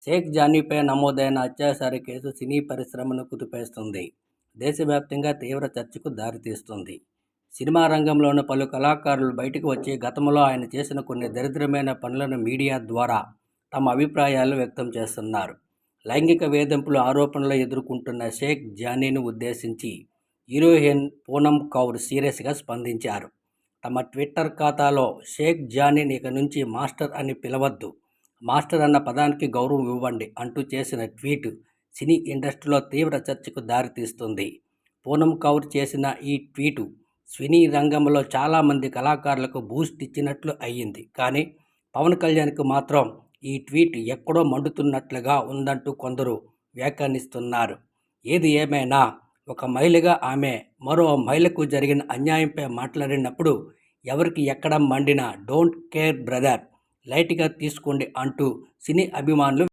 షేక్ జానీపై నమోదైన అత్యాచార కేసు సినీ పరిశ్రమను కుదిపేస్తుంది. దేశవ్యాప్తంగా తీవ్ర చర్చకు దారితీస్తుంది. సినిమా రంగంలోని పలు కళాకారులు బయటకు వచ్చి గతంలో ఆయన చేసిన కొన్ని దరిద్రమైన పనులను మీడియా ద్వారా తమ అభిప్రాయాలు వ్యక్తం చేస్తున్నారు. లైంగిక వేధింపుల ఆరోపణలు ఎదుర్కొంటున్న షేక్ జానీని ఉద్దేశించి హీరోయిన్ పూనం కౌర్ సీరియస్గా స్పందించారు. తమ ట్విట్టర్ ఖాతాలో షేక్ జానీని ఇక నుంచి మాస్టర్ అని పిలవద్దు, మాస్టర్ అన్న పదానికి గౌరవం ఇవ్వండి అంటూ చేసిన ట్వీట్ సినీ ఇండస్ట్రీలో తీవ్ర చర్చకు దారితీస్తుంది. పూనం కౌర్ చేసిన ఈ ట్వీటు సినీ రంగంలో చాలామంది కళాకారులకు బూస్ట్ ఇచ్చినట్లు అయ్యింది. కానీ పవన్ కళ్యాణ్కు మాత్రం ఈ ట్వీట్ ఎక్కడో మండుతున్నట్లుగా ఉందంటూ కొందరు వ్యాఖ్యానిస్తున్నారు. ఏది ఏమైనా ఒక మహిళగా ఆమె మరో మహిళకు జరిగిన అన్యాయంపై మాట్లాడినప్పుడు ఎవరికి ఎక్కడ మండినా డోంట్ కేర్ బ్రదర్, లైట్గా తీసుకోండి అంటూ సినీ అభిమానులు